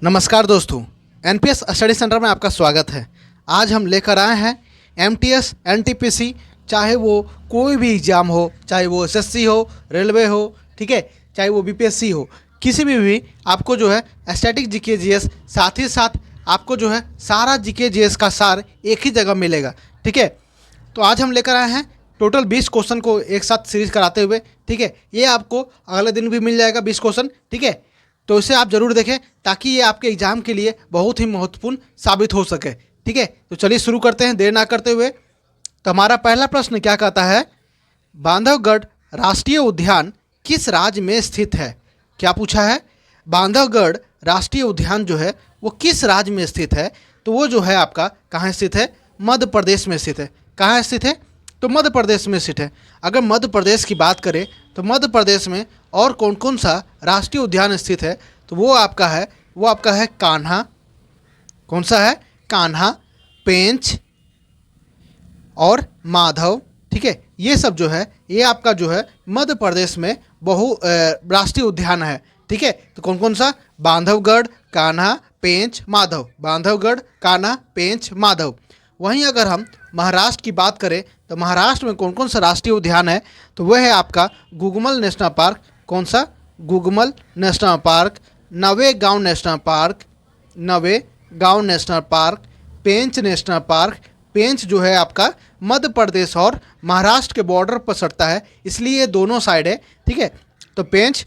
नमस्कार दोस्तों, NPS study centre में आपका स्वागत है। आज हम लेकर आए हैं एमटीएस एनटीपीसी, चाहे वो कोई भी एग्ज़ाम हो, चाहे वो एसएससी हो, रेलवे हो, ठीक है, चाहे वो बीपीएससी हो, किसी भी आपको जो है स्टैटिक जीके जीएस, साथ ही साथ आपको जो है सारा जीके जीएस का सार एक ही जगह मिलेगा। ठीक है, तो आज हम लेकर आए हैं टोटल 20 क्वेश्चन को एक साथ सीरीज कराते हुए। ठीक है, ये आपको अगले दिन भी मिल जाएगा 20 क्वेश्चन। ठीक है, तो इसे आप ज़रूर देखें ताकि ये आपके एग्जाम के लिए बहुत ही महत्वपूर्ण साबित हो सके। ठीक है, तो चलिए शुरू करते हैं देर ना करते हुए। तो हमारा पहला प्रश्न क्या कहता है, बांधवगढ़ राष्ट्रीय उद्यान किस राज्य में स्थित है? क्या पूछा है, बांधवगढ़ राष्ट्रीय उद्यान जो है वो किस राज्य में स्थित है? तो वो जो है आपका कहाँ स्थित है? मध्य प्रदेश में स्थित है। कहाँ स्थित है? तो मध्य प्रदेश में स्थित है। अगर मध्य प्रदेश की बात करें तो मध्य प्रदेश में और कौन कौन सा राष्ट्रीय उद्यान स्थित है? तो वो आपका है कान्हा। कौन सा है? कान्हा, पेंच और माधव। ठीक है, ये सब जो है ये आपका जो है मध्य प्रदेश में राष्ट्रीय उद्यान है। ठीक है, तो कौन कौन सा? बांधवगढ़, कान्हा, पेंच, माधव। बांधवगढ़, कान्हा, पेंच, माधव। वहीं अगर हम महाराष्ट्र की बात करें तो महाराष्ट्र में कौन कौन सा राष्ट्रीय उद्यान है? तो वह है आपका गुगमल नेशनल पार्क। कौन सा? Gugamal national park, Navegaon national park, Navegaon national park, Pench national park. Pench जो है आपका मध्य प्रदेश और महाराष्ट्र के बॉर्डर पर सटता है, इसलिए ये दोनों साइड है। ठीक है, तो पेंच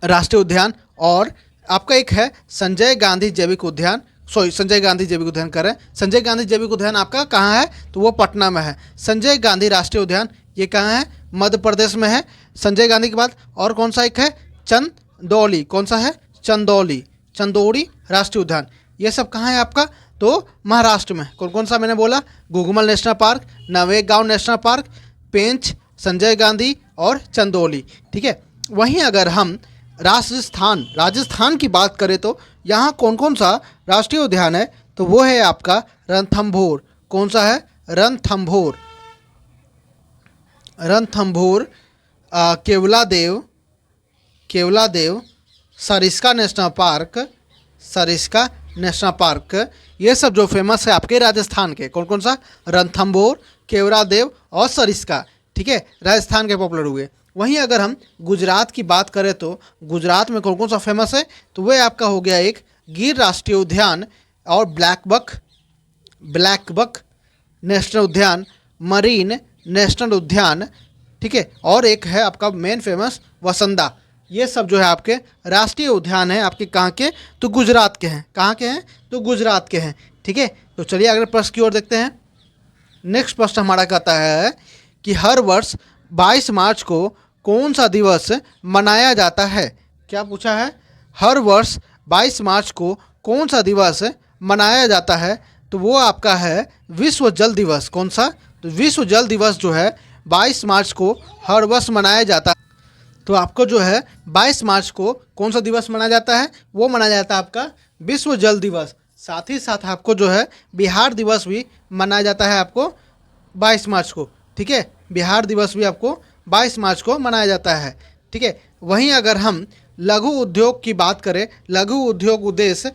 राष्ट्रीय उद्यान। और आपका एक है संजय गांधी जैविक उद्यान, संजय गांधी जैविक उद्यान कर रहे हैं। संजय गांधी जैविक उद्यान आपका कहाँ है? तो वो पटना में है। संजय गांधी राष्ट्रीय उद्यान ये कहाँ है? मध्य प्रदेश में है। संजय गांधी के बाद और कौन सा एक है? चंदौली। कौन सा है? चंदौली राष्ट्रीय उद्यान। ये सब कहाँ है आपका? तो महाराष्ट्र में। कौन कौन सा मैंने बोला? Gugamal national park, Navegaon national park, Pench, Sanjay Gandhi और चंदौली। ठीक है, वहीं अगर हम राजस्थान की बात करें तो यहाँ कौन कौन सा राष्ट्रीय उद्यान है? तो वो है आपका रणथंभौर। कौन सा है? Ranthambore, Keoladeo, Sariska national park. ये सब जो फेमस है आपके राजस्थान के, कौन कौन सा? रणथंभौर, केवलादेव और सरिस्का। ठीक है, राजस्थान के पॉपुलर हुए। वहीं अगर हम गुजरात की बात करें तो गुजरात में कौन कौन सा फेमस है? तो वह आपका हो गया एक गिर राष्ट्रीय उद्यान और ब्लैक बक नेशनल उद्यान, मरीन नेशनल उद्यान। ठीक है, और एक है आपका मेन फेमस वसंदा। ये सब जो है आपके राष्ट्रीय उद्यान है आपके कहाँ के? तो गुजरात के हैं। कहाँ के हैं? तो गुजरात के हैं। ठीक है, तो चलिए अगले प्रश्न की ओर देखते हैं। नेक्स्ट प्रश्न हमारा कहता है कि हर वर्ष 22 मार्च को कौन सा दिवस मनाया जाता है? क्या पूछा है? हर वर्ष 22 मार्च को कौन सा दिवस मनाया जाता है? तो वो आपका है विश्व जल दिवस। कौन सा? तो विश्व जल दिवस जो है 22 मार्च को हर वर्ष मनाया जाता है। तो आपको जो है 22 मार्च को कौन सा दिवस मनाया जाता है? वो मनाया जाता है आपका विश्व जल दिवस। साथ ही साथ आपको जो है बिहार दिवस भी मनाया जाता है आपको 22 मार्च को। ठीक है, बिहार दिवस भी आपको 22 मार्च को मनाया जाता है। ठीक है, वहीं अगर हम लघु उद्योग की बात करें, लघु उद्योग उद्देश्य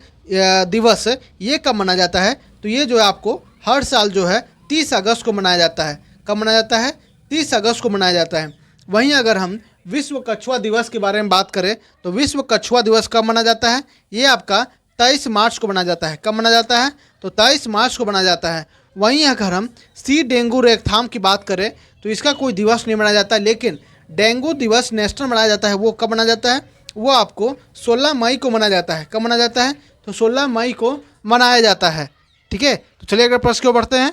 दिवस ये कब मनाया जाता है? तो ये जो है आपको हर साल जो है 30 अगस्त को मनाया जाता है। कब मनाया जाता है? 30 अगस्त को मनाया जाता है। वहीं अगर हम विश्व कछुआ दिवस के बारे में बात करें तो विश्व कछुआ दिवस कब मनाया जाता है? ये आपका 23 मार्च को मनाया जाता है। कब मनाया जाता है? तो 23 मार्च को मनाया जाता है। वहीं अगर हम सी डेंगू रोकथाम की बात करें तो इसका कोई दिवस नहीं मनाया जाता, लेकिन डेंगू दिवस नेशनल मनाया जाता है। वो कब मनाया जाता है? वो आपको 16 मई को मनाया जाता है। कब मनाया जाता है? तो 16 मई को मनाया जाता है। ठीक है, तो चलिए अगर प्रश्न की ओर बढ़ते हैं।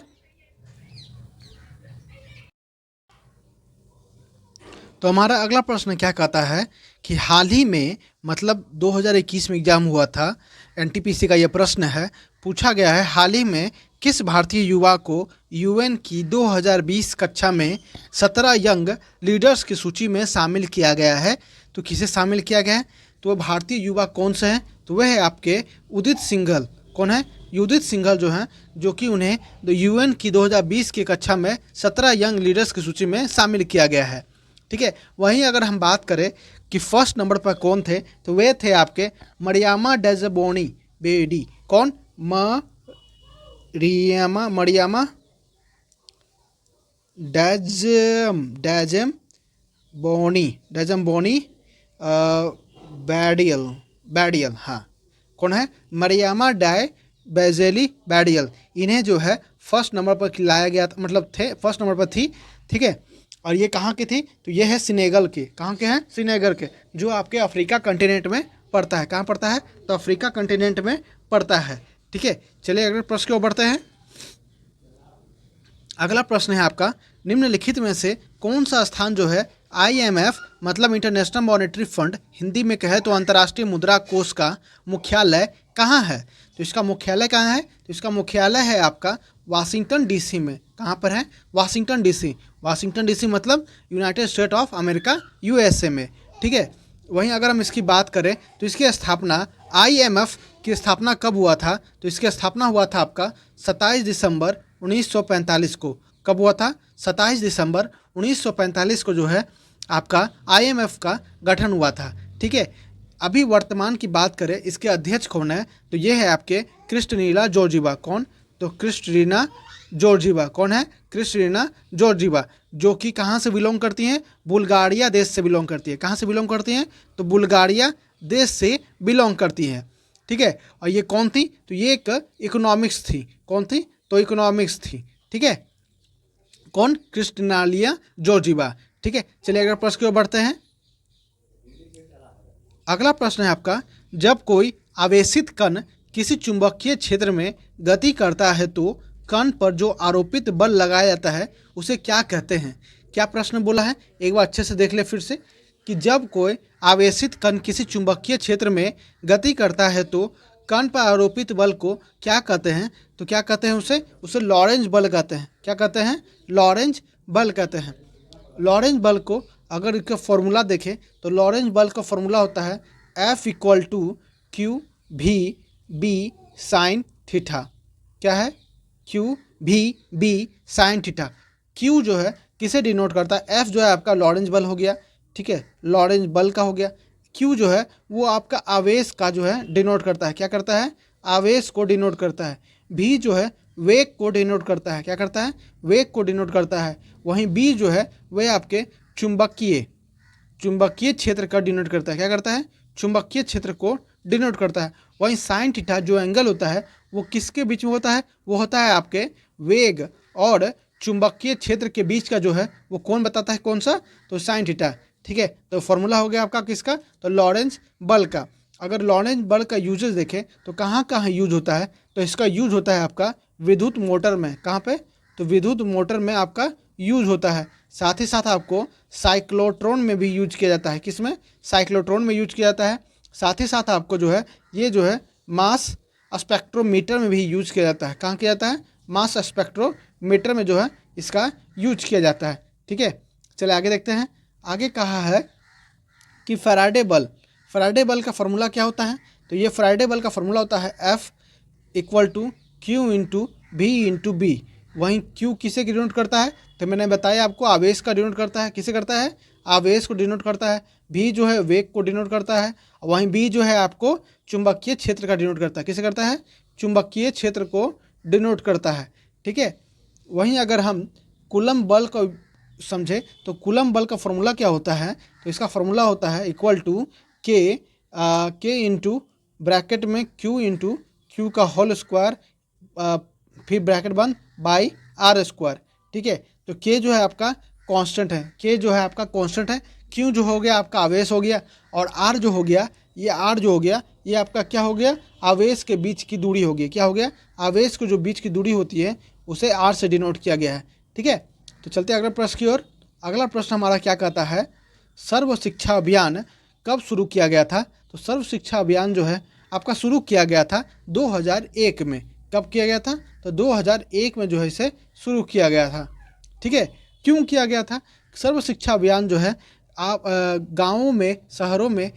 तो हमारा अगला प्रश्न क्या कहता है कि हाल ही में मतलब 2021 में एग्जाम हुआ था, एनटीपीसी का ये प्रश्न है, पूछा गया है हाल ही में किस भारतीय युवा को यूएन की 2020 कक्षा में 17 यंग लीडर्स की सूची में शामिल किया गया है? तो किसे शामिल किया गया है? तो वह भारतीय युवा कौन से हैं? तो वह है आपके उदित सिंघल। कौन है? उदित सिंघल जो हैं, जो कि उन्हें यूएन की 2020 की कक्षा में 17 यंग लीडर्स की सूची में शामिल किया गया है। ठीक है, वहीं अगर हम बात करें कि फर्स्ट नंबर पर कौन थे, तो वे थे आपके मरियामा डेज़बोनी बेडी। कौन? मरियामा डेज़म बोनी बैडियल। हाँ, कौन है? मरियामा डाय बेजेली बैडियल। इन्हें जो है फर्स्ट नंबर पर लाया गया था, मतलब थे फर्स्ट नंबर पर थी। ठीक है, और ये कहाँ की थी? तो ये है सेनेगल के। कहाँ के हैं? सेनेगल के, जो आपके अफ्रीका कंटिनेंट में पड़ता है। कहाँ पड़ता है? तो अफ्रीका कंटिनेंट में पड़ता है। ठीक है, चलिए अगले प्रश्न की ओर बढ़ते हैं। अगला प्रश्न है आपका, निम्नलिखित में से कौन सा स्थान जो है IMF मतलब इंटरनेशनल मॉनेटरी फंड, हिंदी में कहे तो अंतर्राष्ट्रीय मुद्रा कोष का मुख्यालय कहाँ है? तो इसका मुख्यालय कहाँ है? तो इसका मुख्यालय है आपका वाशिंगटन DC में। कहाँ पर है? Washington DC। वाशिंगटन DC मतलब United state of America, USA में। ठीक है, वहीं अगर हम इसकी बात करें तो इसकी स्थापना IMF की स्थापना कब हुआ था? तो इसकी स्थापना हुआ था आपका 27 दिसंबर 1945 को। कब हुआ था? 27 दिसंबर 1945 को जो है आपका IMF का गठन हुआ था। ठीक है, अभी वर्तमान की बात करें, इसके अध्यक्ष कौन है? तो ये है आपके क्रिस्टलिना जॉर्जिवा। कौन? तो क्रिस्टलिना जॉर्जिवा। कौन है? क्रिस्टलिना जॉर्जिवा, जो कि कहाँ से बिलोंग करती हैं? बुल्गारिया देश से बिलोंग करती है। कहाँ से बिलोंग करती हैं? तो बुल्गारिया देश से बिलोंग करती हैं। ठीक है, और ये कौन थी? तो ये एक इकोनॉमिक्स थी। कौन थी? तो इकोनॉमिक्स थी। ठीक है, कौन? Kristalina Georgieva. ठीक है, चलिए अगला प्रश्न की ओर बढ़ते हैं। अगला प्रश्न है आपका, जब कोई आवेशित कण किसी चुंबकीय क्षेत्र में गति करता है तो कण पर जो आरोपित बल लगाया जाता है उसे क्या कहते हैं? क्या प्रश्न बोला है? एक बार अच्छे से देख ले फिर से, कि जब कोई आवेशित कण किसी चुंबकीय क्षेत्र में गति करता है तो कण पर आरोपित बल को क्या कहते हैं? तो क्या कहते हैं उसे लॉरेंज बल कहते हैं। क्या कहते हैं? लॉरेंज बल कहते हैं। लॉरेंज बल को अगर इसका फॉर्मूला देखें तो लॉरेंज बल का फॉर्मूला होता है F = QV/B साइन थीटा। क्या है? QV/B sine theta. Q जो है किसे डिनोट करता है? F जो है आपका लॉरेंज बल हो गया। ठीक है, लॉरेंज बल का हो गया। Q जो है वो आपका आवेश का जो है डिनोट करता है। क्या करता है? आवेश को डिनोट करता है। V जो है वेग को डिनोट करता है। क्या करता है? वेग को डिनोट करता है। वहीं B जो है वह आपके चुंबकीय क्षेत्र का डिनोट करता है। क्या करता है? चुंबकीय क्षेत्र को डिनोट करता है। वहीं साइन थीटा जो एंगल होता है वो किसके बीच में होता है? वो होता है आपके वेग और चुंबकीय क्षेत्र के बीच का जो है वो कौन बताता है? कौन सा? तो साइन थीटा। ठीक है, तो फॉर्मूला हो गया आपका किसका? तो लॉरेंज बल का। अगर लॉरेंज बल का यूजेस देखें तो कहाँ कहाँ यूज होता है? तो इसका यूज होता है आपका विद्युत मोटर में। कहाँ पे? तो विद्युत मोटर में आपका यूज होता है। साथ ही साथ आपको साइक्लोट्रॉन में भी यूज किया जाता है। किस में? साइक्लोट्रॉन में यूज किया जाता है। साथ ही साथ आपको जो है ये जो है मास स्पेक्ट्रोमीटर में भी यूज किया जाता है। कहाँ किया जाता है? मास स्पेक्ट्रोमीटर में जो है इसका यूज किया जाता है। ठीक है, चलिए आगे देखते हैं। आगे कहा है कि फैराडे बल का फॉर्मूला क्या होता है? तो ये फैराडे बल का फॉर्मूला होता है F = Q/V/B। वहीं Q किसे डिनोट करता है? तो मैंने बताया आपको आवेश का डिनोट करता है। किसे करता है? आवेश को डिनोट करता है। V जो है वेग को डिनोट करता है। वहीं B जो है आपको चुंबकीय क्षेत्र का डिनोट करता है। किसे करता है? चुंबकीय क्षेत्र को डिनोट करता है। ठीक है, वहीं अगर हम कूलम्ब बल को समझे तो कूलम्ब बल का फॉर्मूला क्या होता है? तो इसका फॉर्मूला होता है = K ब्रैकेट में Q का होल स्क्वायर, फिर ब्रैकेट बंद बाई R²। ठीक है, तो K जो है आपका कांस्टेंट है। K जो है आपका कांस्टेंट है। Q जो हो गया आपका आवेश हो गया, और R जो हो गया ये आपका क्या हो गया? आवेश के बीच की दूरी हो गई। क्या हो गया? आवेश को जो बीच की दूरी होती है उसे R से डिनोट किया गया है। ठीक है, तो चलते अगले प्रश्न की ओर। अगला प्रश्न हमारा क्या कहता है? सर्व शिक्षा अभियान कब शुरू किया गया था? तो सर्व शिक्षा अभियान जो है आपका शुरू किया गया था 2001 में। कब किया गया था? तो 2001 में जो है इसे शुरू किया गया था। ठीक है, क्यों किया गया था? सर्व शिक्षा अभियान जो है आप गाँवों में, शहरों में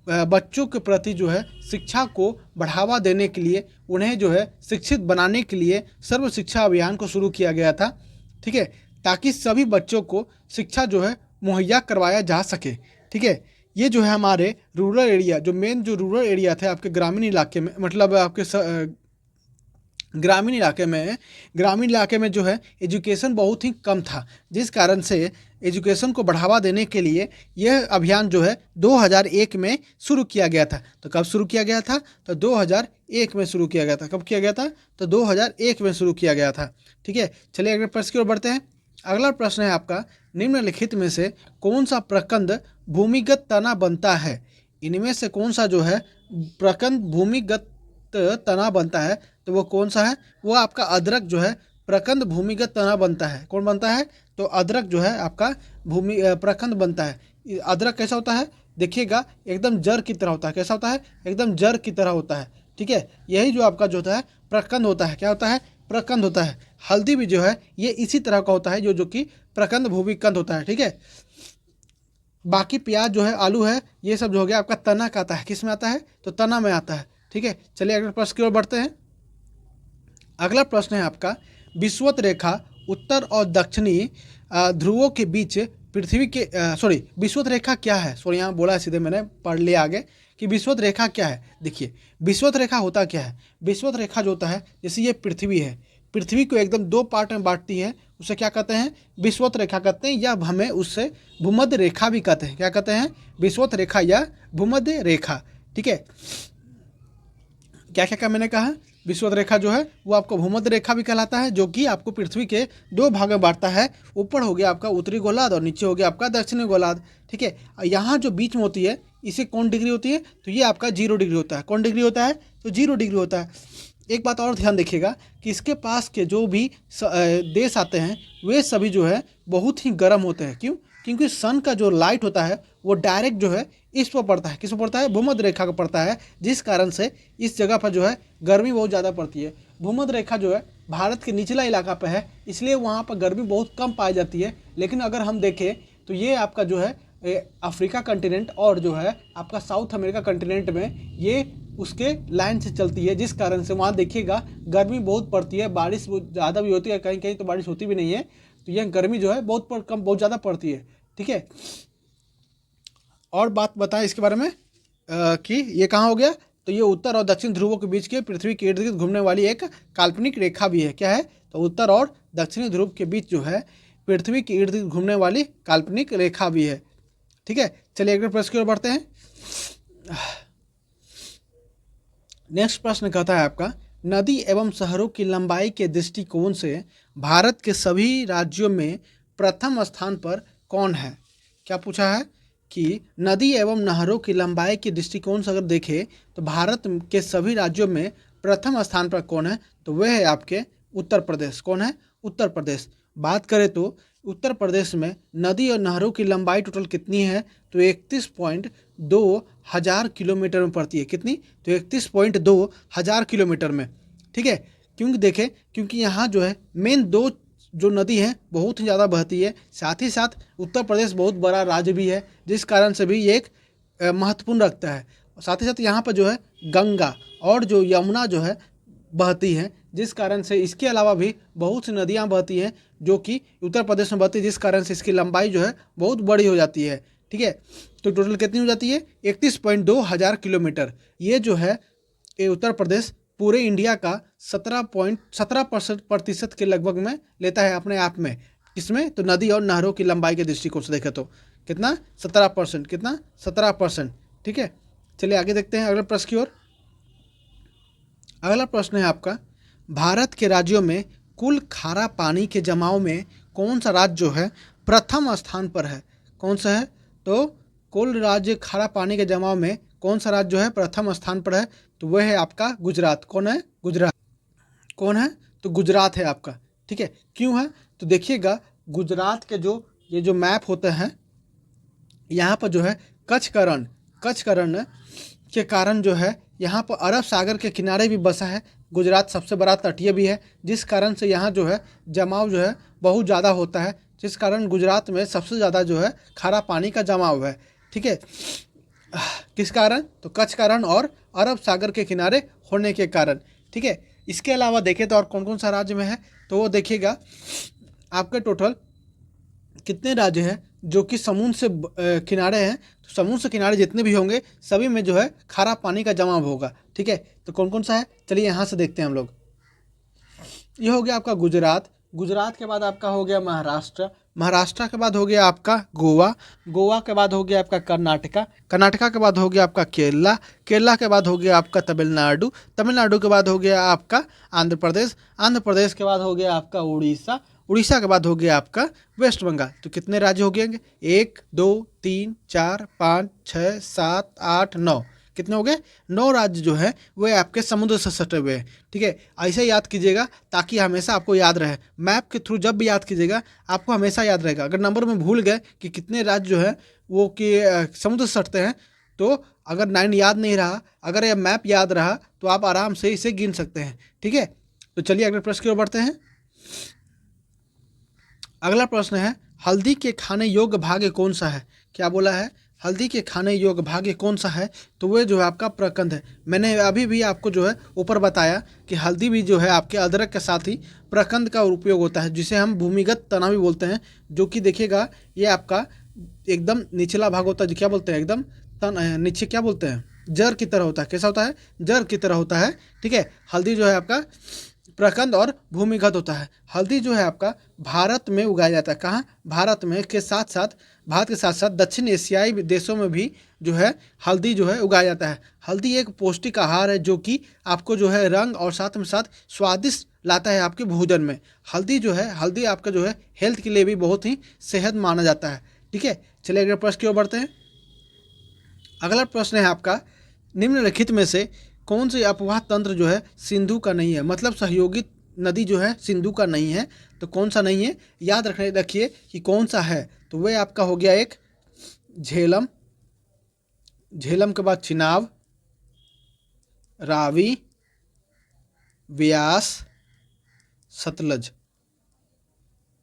बच्चों के प्रति जो है शिक्षा को बढ़ावा देने के लिए, उन्हें जो है शिक्षित बनाने के लिए सर्व शिक्षा अभियान को शुरू किया गया था। ठीक है, ताकि सभी बच्चों को शिक्षा जो है मुहैया करवाया जा सके। ठीक है, ये जो है हमारे रूरल एरिया, जो मेन जो रूरल एरिया थे आपके ग्रामीण इलाके में, मतलब आपके ग्रामीण इलाके में जो है एजुकेशन बहुत ही कम था, जिस कारण से एजुकेशन को बढ़ावा देने के लिए यह अभियान जो है 2001 में शुरू किया गया था। तो कब शुरू किया गया था? तो 2001 में शुरू किया गया था। कब किया गया था? तो 2001 में शुरू किया गया था। ठीक है, चलिए अगले प्रश्न की ओर बढ़ते हैं। अगला प्रश्न है आपका, निम्नलिखित में से कौन सा प्रकंद भूमिगत तना बनता है? इनमें से कौन सा जो है प्रकंद भूमिगत तना बनता है? तो वो कौन सा है? वो आपका अदरक जो है प्रकंद भूमिगत तना बनता है। कौन बनता है? तो अदरक जो है आपका प्रकंद बनता है। अदरक कैसा होता है? देखिएगा एकदम जड़ की तरह होता है। कैसा होता है? एकदम जड़ की तरह होता है। ठीक है, यही जो आपका जो होता है प्रकंद होता है। क्या होता है? प्रकंद होता है। हल्दी भी जो है ये इसी तरह का होता है, जो कि प्रकंद भूमिकंद होता है। ठीक है, बाकी प्याज जो है, आलू है, ये सब जो हो गया आपका तना का आता है। किस में आता है? तो तना में आता है। ठीक है, चलिए अगले प्रश्न की ओर बढ़ते हैं। अगला प्रश्न है आपका, विषुवत रेखा उत्तर और दक्षिणी ध्रुवों के बीच पृथ्वी के विषुवत रेखा क्या है? सॉरी, यहाँ बोला है सीधे, मैंने पढ़ लिया आगे कि विषुवत रेखा क्या है। देखिए, विषुवत रेखा होता क्या है? विषुवत रेखा जो होता है, जैसे ये पृथ्वी है, पृथ्वी को एकदम दो पार्ट में बांटती है, उसे क्या कहते हैं? विषुवत रेखा कहते हैं, या हमें उससे भूमध्य रेखा भी कहते हैं। क्या कहते हैं? विषुवत रेखा या भूमध्य रेखा। ठीक है, क्या क्या क्या मैंने कहा? विषुवत रेखा जो है वो आपको भूमध्य रेखा भी कहलाता है, जो कि आपको पृथ्वी के दो भाग में बांटता है। ऊपर हो गया आपका उत्तरी गोलार्ध और नीचे हो गया आपका दक्षिणी गोलार्ध। ठीक है, यहाँ जो बीच में होती है इसे कौन डिग्री होती है? तो ये आपका 0 डिग्री होता है। कौन डिग्री होता है? तो 0 डिग्री होता है। एक बात और ध्यान देखिएगा कि इसके पास के जो भी देश आते हैं वे सभी जो है बहुत ही गर्म होते हैं। क्यों? क्योंकि सन का जो लाइट होता है वो डायरेक्ट जो है इस पर पड़ता है। किस पर पड़ता है? भूमध्य रेखा को पड़ता है, जिस कारण से इस जगह पर जो है गर्मी बहुत ज़्यादा पड़ती है। भूमध्य रेखा जो है भारत के निचला इलाका पर है, इसलिए वहाँ पर गर्मी बहुत कम पाई जाती है। लेकिन अगर हम देखें तो ये आपका जो है अफ्रीका कंटिनेंट और जो है आपका साउथ अमेरिका कंटिनेंट में ये उसके लाइन से चलती है, जिस कारण से वहाँ देखिएगा गर्मी बहुत पड़ती है, बारिश बहुत ज़्यादा भी होती है, कहीं कहीं तो बारिश होती भी नहीं है। तो यह गर्मी जो है बहुत ज़्यादा पड़ती है। ठीक है, और बात बताएं इसके बारे में कि ये कहाँ हो गया? तो ये उत्तर और दक्षिण ध्रुवों के बीच के पृथ्वी के इर्द गिर्द घूमने वाली एक काल्पनिक रेखा भी है। क्या है? तो उत्तर और दक्षिणी ध्रुव के बीच जो है पृथ्वी के इर्द गिर्द घूमने वाली काल्पनिक रेखा भी है। ठीक है, चलिए अगले प्रश्न की ओर बढ़ते हैं। नेक्स्ट प्रश्न कहता है आपका, नदी एवं शहरों की लंबाई के दृष्टिकोण से भारत के सभी राज्यों में प्रथम स्थान पर कौन है? क्या पूछा है कि नदी एवं नहरों की लंबाई के दृष्टिकोण से अगर देखें तो भारत के सभी राज्यों में प्रथम स्थान पर कौन है? तो वह है आपके उत्तर प्रदेश। कौन है? उत्तर प्रदेश। बात करें तो उत्तर प्रदेश में नदी और नहरों की लंबाई टोटल कितनी है? तो 31.2 हज़ार किलोमीटर में पड़ती है। कितनी? तो 31.2 हज़ार किलोमीटर में। ठीक है, क्योंकि देखें, क्योंकि यहाँ जो है मेन दो जो नदी है बहुत ही ज़्यादा बहती है, साथ ही साथ उत्तर प्रदेश बहुत बड़ा राज्य भी है, जिस कारण से भी ये एक महत्वपूर्ण रखता है। साथ ही साथ यहाँ पर जो है गंगा और जो यमुना जो है बहती हैं, जिस कारण से इसके अलावा भी बहुत सी नदियाँ बहती हैं जो कि उत्तर प्रदेश में बहती है, जिस कारण से इसकी लंबाई जो है बहुत बड़ी हो जाती है। ठीक है, तो टोटल कितनी हो जाती है? 31.2 हज़ार किलोमीटर। ये जो है ये उत्तर प्रदेश पूरे इंडिया का 17% के लगभग में लेता है अपने आप में। इसमें तो नदी और नहरों की लंबाई के दृष्टिकोण से देखें तो कितना? 17%। कितना? 17%। ठीक है, चलिए आगे देखते हैं अगले प्रश्न की ओर। अगला प्रश्न है आपका, भारत के राज्यों में कुल खारा पानी के जमाव में कौन सा राज्य जो है प्रथम स्थान पर है? कौन सा है? तो कुल राज्य खारा पानी के जमाव में कौन सा राज्य जो है प्रथम स्थान पर है? तो वह है आपका गुजरात। कौन है? गुजरात। कौन है? तो गुजरात है आपका। ठीक है, क्यों है? तो देखिएगा गुजरात के जो ये जो मैप होते हैं यहाँ पर जो है कच्छ रण के कारण जो है यहाँ पर अरब सागर के किनारे भी बसा है। गुजरात सबसे बड़ा तटीय भी है, जिस कारण से यहाँ जो है जमाव जो है बहुत ज़्यादा होता है, जिस कारण गुजरात में सबसे ज़्यादा जो है खारा पानी का जमाव है। ठीक है, किस कारण? तो कच्छ कारण और अरब सागर के किनारे होने के कारण। ठीक है, इसके अलावा देखें तो और कौन कौन सा राज्य में है? तो वो देखिएगा आपके टोटल कितने राज्य हैं? जो कि समुद्र से किनारे हैं, तो समुद्र से किनारे जितने भी होंगे सभी में जो है खारा पानी का जमाव होगा। ठीक है, तो कौन कौन सा है, चलिए यहाँ से देखते हैं हम लोग। ये हो गया आपका गुजरात, गुजरात के बाद आपका हो गया महाराष्ट्र, महाराष्ट्र के बाद हो गया आपका गोवा, गोवा के बाद हो गया आपका कर्नाटका, कर्नाटका के बाद हो गया आपका केरला, केरला के बाद हो गया आपका तमिलनाडु, तमिलनाडु के बाद हो गया आपका आंध्र प्रदेश, आंध्र प्रदेश के बाद हो गया आपका उड़ीसा, उड़ीसा के बाद हो गया आपका वेस्ट बंगाल। तो कितने राज्य हो गए, 1 2 3 4 5 6 7 8 9, कितने हो गए, 9 राज्य जो है वो आपके समुद्र से सटे हुए हैं। ठीक है, ऐसे याद कीजिएगा ताकि हमेशा आपको याद रहे, मैप के थ्रू जब भी याद कीजिएगा आपको हमेशा याद रहेगा। अगर नंबर में भूल गए कि कितने राज्य जो है वो कि समुद्र से सटते हैं, तो अगर 9 याद नहीं रहा, अगर यह मैप याद रहा तो आप आराम से इसे गिन सकते हैं। ठीक है, तो चलिए अगले प्रश्न की ओर बढ़ते हैं। अगला प्रश्न है, हल्दी के खाने योग्य भाग्य कौन सा है। क्या बोला है, हल्दी के खाने योग्य भाग्य कौन सा है, तो वह जो है आपका प्रकंद है। मैंने अभी भी आपको जो है ऊपर बताया कि हल्दी भी जो है आपके अदरक के साथ ही प्रकंद का उपयोग होता है, जिसे हम भूमिगत तना भी बोलते हैं, जो कि देखिएगा ये आपका एकदम निचला भाग होता है, क्या बोलते हैं, एकदम नीचे क्या बोलते हैं, जड़ की तरह होता है। कैसा होता है, जड़ की तरह होता है। ठीक है, हल्दी जो है आपका प्रकंद और भूमिगत होता है। हल्दी जो है आपका भारत में उगाया जाता है, कहाँ, भारत में के साथ साथ, भारत के साथ साथ दक्षिण एशियाई देशों में भी जो है हल्दी जो है उगाया जाता है। हल्दी एक पौष्टिक आहार है जो कि आपको जो है रंग और साथ में साथ स्वादिष्ट लाता है आपके भोजन में। हल्दी जो है, हल्दी आपका जो है हेल्थ के लिए भी बहुत ही सेहत माना जाता है। ठीक है, चलिए अगले प्रश्न की ओर बढ़ते हैं। अगला प्रश्न है आपका, निम्नलिखित में से कौन सी अपवाह तंत्र जो है सिंधु का नहीं है, मतलब सहयोगी नदी जो है सिंधु का नहीं है, तो कौन सा नहीं है, याद रखिए कि कौन सा है। तो वह आपका हो गया एक झेलम, झेलम के बाद चिनाब, रावी, व्यास, सतलज,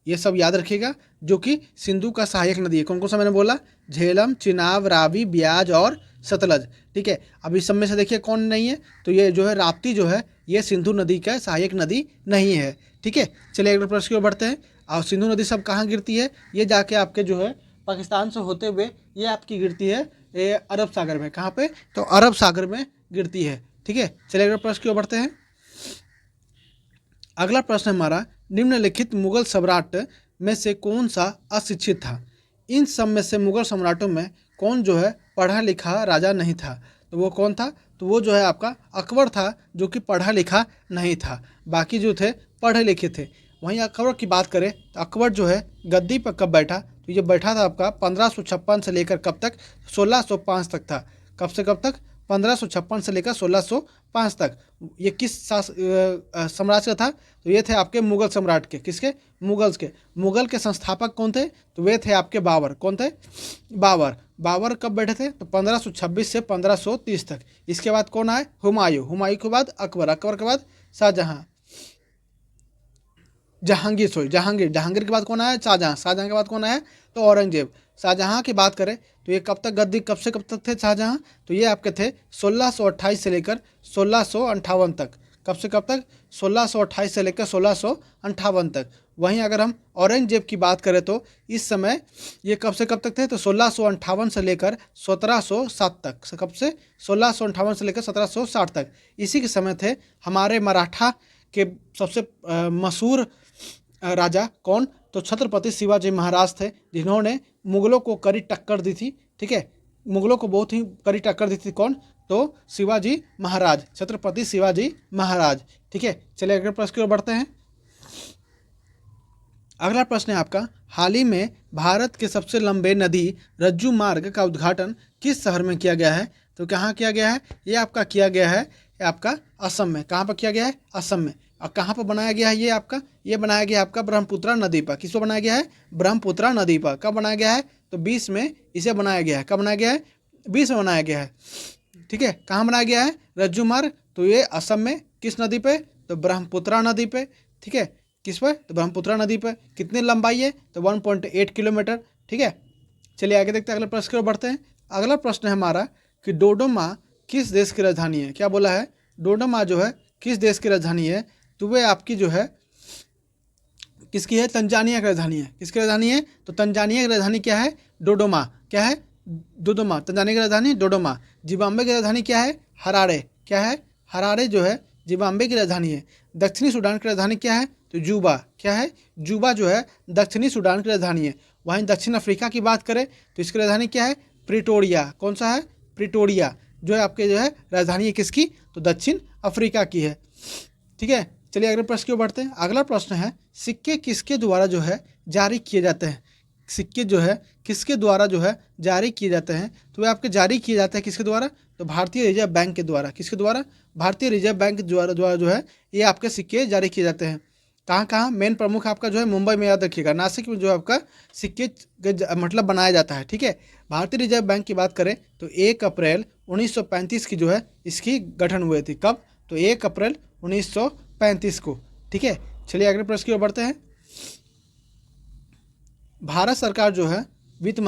ये सब याद रखिएगा, जो कि सिंधु का सहायक नदी है। कौन कौन सा मैंने बोला, झेलम, चिनाब, रावी, ब्याज और सतलज। ठीक है, अब इस सब में से देखिए कौन नहीं है, तो ये जो है राप्ती जो है ये सिंधु नदी का सहायक नदी नहीं है। ठीक है, चलिए अगले प्रश्न की ओर बढ़ते हैं। और सिंधु नदी सब कहाँ गिरती है, ये जाके आपके जो है पाकिस्तान से होते हुए ये आपकी गिरती है ये अरब सागर में। कहाँ पे, तो अरब सागर में गिरती है। ठीक है, चलिए अगले प्रश्न की ओर बढ़ते हैं। अगला प्रश्न हमारा, निम्नलिखित मुगल सम्राट में से कौन सा अशिक्षित था। इन सब में से मुगल सम्राटों में कौन जो है पढ़ा लिखा राजा नहीं था, तो वो कौन था, तो वो जो है आपका अकबर था, जो कि पढ़ा लिखा नहीं था। बाकी जो थे पढ़े लिखे थे। वहीं अकबर की बात करें तो अकबर जो है गद्दी पर कब बैठा, तो ये बैठा था आपका 1556 से लेकर कब तक, 1605 तक था। कब से कब तक, 1556 से लेकर 1605 तक। ये किस साम्राज्य का था, तो ये थे आपके मुगल सम्राट के, किसके, मुगल्स के। मुगल के संस्थापक कौन थे, तो वे थे आपके बाबर। कौन थे, बाबर। बाबर कब बैठे थे, तो 1526 से 1530 तक। इसके बाद कौन आए, हुमायूं, हुमायूं के बाद अकबर, अकबर के बाद शाहजहां, जहांगीर, जहांगीर, जहांगीर के बाद कौन आया, शाहजहां, शाहजहां के बाद कौन आया, तो औरंगजेब। शाहजहां की बात करें तो ये कब तक गद्दी, कब से कब तक थे शाहजहां, तो ये आपके थे 1628 से लेकर 1658 तक। कब से कब तक, 1628 से लेकर 1658 तक। वहीं अगर हम औरंगजेब की बात करें तो इस समय ये कब से कब तक थे, तो 1658 से लेकर 1707 तक। कब से, 1658 से लेकर 1760 तक। इसी के समय थे हमारे मराठा के सबसे मशहूर राजा कौन, तो छत्रपति शिवाजी महाराज थे, जिन्होंने मुगलों को कड़ी टक्कर दी थी। ठीक है, मुगलों को बहुत ही कड़ी टक्कर दी थी। कौन, तो शिवाजी महाराज, छत्रपति शिवाजी महाराज। ठीक है, चलिए अगले प्रश्न की ओर बढ़ते हैं। अगला प्रश्न है आपका, हाल ही में भारत के सबसे लंबे नदी रज्जू मार्ग का उद्घाटन किस शहर में किया गया है, तो कहाँ किया गया है, ये आपका किया गया है ये आपका असम में। कहाँ पर किया गया है, असम में। और कहाँ पर बनाया गया है, ये आपका, ये बनाया गया आपका ब्रह्मपुत्रा नदी पर। किस पर बनाया गया है, ब्रह्मपुत्रा नदी पर। कब बनाया गया है, तो 20 में इसे बनाया गया है। कब बनाया गया है, 20 में बनाया गया है। ठीक है, कहाँ बनाया गया है, रज्जू मार्ग, तो ये असम में। किस नदी पे, तो ब्रह्मपुत्रा नदी पे। ठीक है, किस पर, तो ब्रह्मपुत्रा नदी पर। कितनी लंबाई है, तो 1.8 किलोमीटर। ठीक है, चलिए आगे देखते हैं, अगले प्रश्न की ओर बढ़ते हैं। अगला प्रश्न है हमारा कि डोडोमा किस देश की राजधानी है। क्या बोला है, डोडोमा जो है किस देश की राजधानी है, तो वह आपकी जो है किसकी है? तंजानिया की राजधानी है। किसकी राजधानी है? तो तंजानिया की राजधानी क्या है? डोडोमा। क्या है? डोडोमा। तंजानिया की राजधानी डोडोमा। जिम्बाब्वे की राजधानी क्या है? हरारे। क्या है? हरारे जो है जिम्बाब्वे की राजधानी है। दक्षिणी सूडान की राजधानी क्या है? तो जूबा। क्या है? जूबा जो है दक्षिणी सूडान की राजधानी है। वहीं दक्षिण अफ्रीका की बात करें तो इसकी राजधानी क्या है? प्रिटोरिया। कौन सा है? प्रिटोरिया जो है आपके जो है राजधानी है किसकी? तो दक्षिण अफ्रीका की है। ठीक है, चलिए अगले प्रश्न की ओर बढ़ते हैं। अगला प्रश्न है सिक्के किसके द्वारा जो है जारी किए जाते हैं? सिक्के जो है किसके द्वारा जो है जारी किए जाते हैं? तो वे आपके जारी किए जाते हैं किसके द्वारा? तो भारतीय रिजर्व बैंक के द्वारा। किसके द्वारा? भारतीय रिजर्व बैंक के द्वारा जो है ये आपके सिक्के जारी किए जाते हैं। कहाँ कहाँ? मेन प्रमुख आपका जो है मुंबई में, याद रखिएगा। नासिक में जो है आपका सिक्के मतलब बनाया जाता है। ठीक है, भारतीय रिजर्व बैंक की बात करें तो 1 अप्रैल 1935 की जो है इसकी गठन हुए थी। कब? तो 1 अप्रैल 1935 को। ठीक है, चलिए अगले प्रश्न की ओर बढ़ते हैं। भारत सरकार जो है वित्त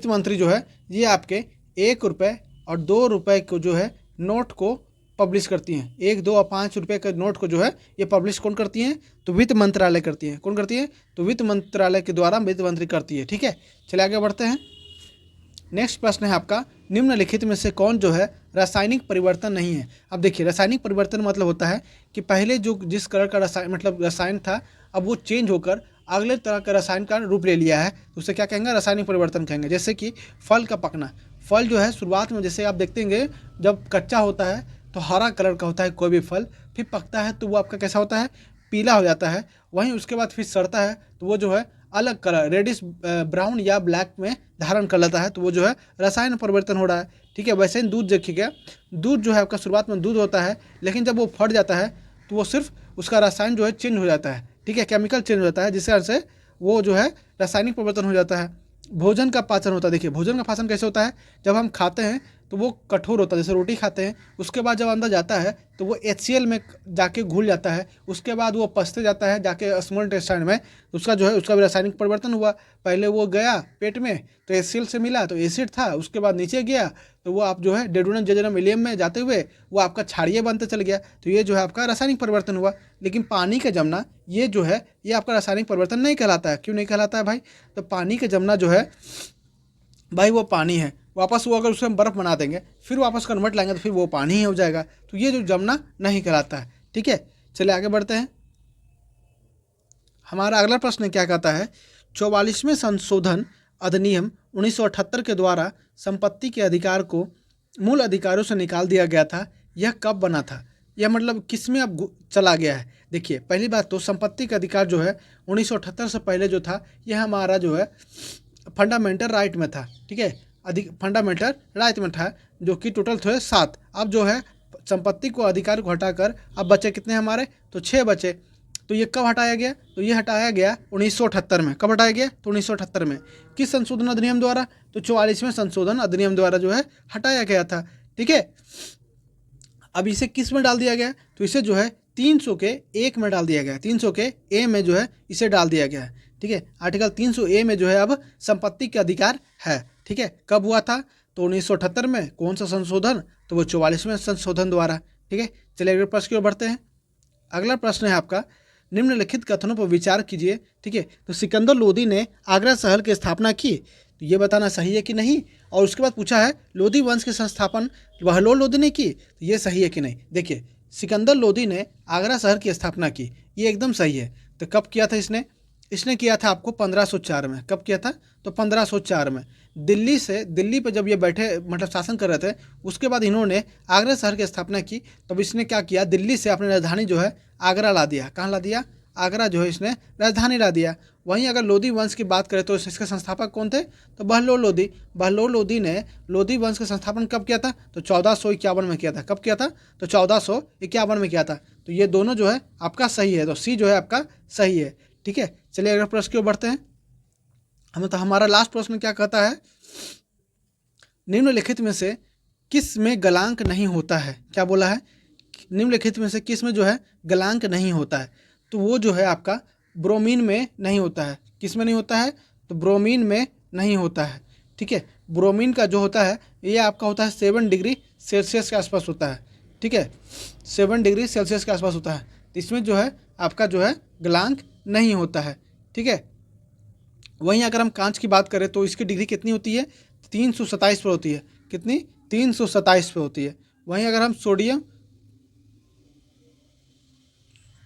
मंत्री जो है ये आपके 1 रुपये और 2 रुपये को जो है नोट को पब्लिश करती हैं। 1, 2 और 5 रुपये के नोट को जो है ये पब्लिश कौन करती हैं? तो वित्त मंत्रालय करती है। कौन करती है? तो वित्त मंत्रालय के द्वारा वित्त मंत्री करती है। ठीक है, चलिए आगे बढ़ते हैं। नेक्स्ट प्रश्न है आपका निम्नलिखित में से कौन जो है रासायनिक परिवर्तन नहीं है? अब देखिए, रासायनिक परिवर्तन मतलब होता है कि पहले जो जिस कलर का रसायन था अब वो चेंज होकर अगले तरह का रसायन का रूप ले लिया है, तो उसे क्या कहेंगे? रासायनिक परिवर्तन कहेंगे। जैसे कि फल का पकना। फल जो है शुरुआत में जैसे आप देखते होंगे जब कच्चा होता है तो हरा कलर का होता है कोई भी फल, फिर पकता है तो वो आपका कैसा होता है? पीला हो जाता है। वहीं उसके बाद फिर सड़ता है तो वो जो है अलग कलर रेडिश ब्राउन या ब्लैक में धारण कर लेता है, तो वो जो है रसायन परिवर्तन हो रहा है। ठीक है, वैसे ही दूध देखिएगा, दूध जो है आपका शुरुआत में दूध होता है, लेकिन जब वो फट जाता है तो वो सिर्फ उसका रसायन जो है चेंज हो जाता है। ठीक है, केमिकल चेंज हो जाता है, जिससे से वो जो है रासायनिक परिवर्तन हो जाता है। भोजन का पाचन होता है। देखिए, भोजन का पाचन कैसे होता है? जब हम खाते हैं तो वो कठोर होता है, जैसे रोटी खाते हैं, उसके बाद जब अंदर जाता है तो वो HCl में जाके घुल जाता है, उसके बाद वो पचते जाता है जाके स्मॉल इंटेस्टाइन में, उसका जो है उसका भी रासायनिक परिवर्तन हुआ। पहले वो गया पेट में तो HCl से मिला तो एसिड था, उसके बाद नीचे गया तो वो आप जो है डेडुनम जजनम इलियम में जाते हुए वो आपका क्षारीय बनते चल गया, तो ये जो है आपका रासायनिक परिवर्तन हुआ। लेकिन पानी का जमना ये जो है ये आपका रासायनिक परिवर्तन नहीं कहलाता है। क्यों नहीं कहलाता है भाई? तो पानी का जमना जो है भाई वो पानी है, वापस वो अगर उसे हम बर्फ़ बना देंगे फिर वापस कन्वर्ट लाएंगे तो फिर वो पानी ही हो जाएगा, तो ये जो जमना नहीं कहलाता है। ठीक है, चलिए आगे बढ़ते हैं। हमारा अगला प्रश्न क्या कहता है? 44वें संशोधन अधिनियम 1978 के द्वारा संपत्ति के अधिकार को मूल अधिकारों से निकाल दिया गया था। यह कब बना था? यह मतलब किस में अब चला गया है? देखिए, पहली बात तो संपत्ति का अधिकार जो है 1978 से पहले जो था यह हमारा जो है फंडामेंटल राइट में था। ठीक है, फंडामेंटल राइट में था, जो कि टोटल थे 7। अब जो है संपत्ति को अधिकार को हटाकर अब बचे कितने हमारे? तो 6 बचे। तो ये कब हटाया गया? तो ये हटाया गया 1978 में। कब हटाया गया? तो 1978 में। किस संशोधन अधिनियम द्वारा? तो 44वें संशोधन अधिनियम द्वारा जो है हटाया गया था। ठीक है, अब इसे किस में डाल दिया गया? तो इसे जो है 300 के 1 में डाल दिया गया। 300 के ए में जो है इसे डाल दिया गया है। ठीक है, आर्टिकल 300 ए में जो है अब संपत्ति के अधिकार है। ठीक है, कब हुआ था? तो 1978 में। कौन सा संशोधन? तो वो 44वें संशोधन द्वारा। ठीक है, चलिए अगले प्रश्न की ओर बढ़ते हैं। अगला प्रश्न है आपका निम्नलिखित कथनों पर विचार कीजिए। ठीक है, तो सिकंदर लोदी ने आगरा शहर की स्थापना की, तो ये बताना सही है कि नहीं। और उसके बाद पूछा है लोदी वंश के संस्थापन बहलोल लोदी ने की, तो ये सही है कि नहीं। देखिए, सिकंदर लोदी ने आगरा शहर की स्थापना की, ये एकदम सही है। तो कब किया था इसने किया था आपको 1504 में। कब किया था? तो 1504 में। दिल्ली पे जब ये बैठे मतलब शासन कर रहे थे, उसके बाद इन्होंने आगरा शहर की स्थापना की। तब इसने क्या किया? दिल्ली से अपनी राजधानी जो है आगरा ला दिया। कहाँ ला दिया? आगरा जो है इसने राजधानी ला दिया। वहीं अगर लोदी वंश की बात करें तो इसके संस्थापक कौन थे? तो बहलोल लोदी। बहलोल लोदी ने लोदी वंश का संस्थापन कब किया था? तो 1451 में किया था। कब किया था? तो 1451 में किया था। तो ये दोनों जो है आपका सही है, तो सी जो है आपका सही है। ठीक है, चलिए अगले प्रश्न की ओर बढ़ते हैं। तो हमारा लास्ट प्रश्न क्या कहता है? निम्नलिखित में से किस में गलांक नहीं होता है? क्या बोला है? निम्नलिखित में से किस में जो है गलांक नहीं होता है? तो वो जो है आपका ब्रोमीन में नहीं होता है। किस में नहीं होता है? तो ब्रोमीन में नहीं होता है। ठीक है, ब्रोमीन का जो होता है ये आपका होता है 7 डिग्री सेल्सियस के आसपास होता है। ठीक है, 7 डिग्री सेल्सियस के आसपास होता है। तो इसमें जो है आपका जो है गलांक नहीं होता है। ठीक है। वहीं अगर हम कांच की बात करें तो इसकी डिग्री कितनी होती है, 327 पर होती है। कितनी, 327 पे होती है। वहीं अगर हम सोडियम,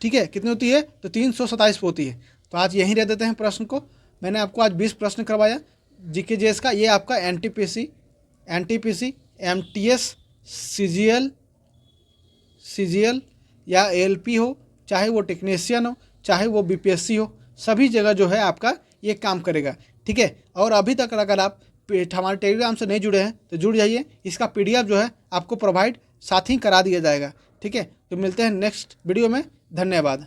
ठीक है, कितनी होती है, तो 327 पे होती है। तो आज यहीं रह देते हैं प्रश्न को। मैंने आपको आज 20 प्रश्न करवाया जीके जेएस का। ये आपका एनटीपीसी, एमटीएस, सीजीएल या एएलपी हो, चाहे वो टेक्नीशियन हो, चाहे वो बीपीएससी हो, सभी जगह जो है आपका ये काम करेगा। ठीक है। और अभी तक अगर आप हमारे टेलीग्राम से नहीं जुड़े हैं तो जुड़ जाइए। इसका पीडीएफ जो है आपको प्रोवाइड साथ ही करा दिया जाएगा। ठीक है। तो मिलते हैं नेक्स्ट वीडियो में। धन्यवाद।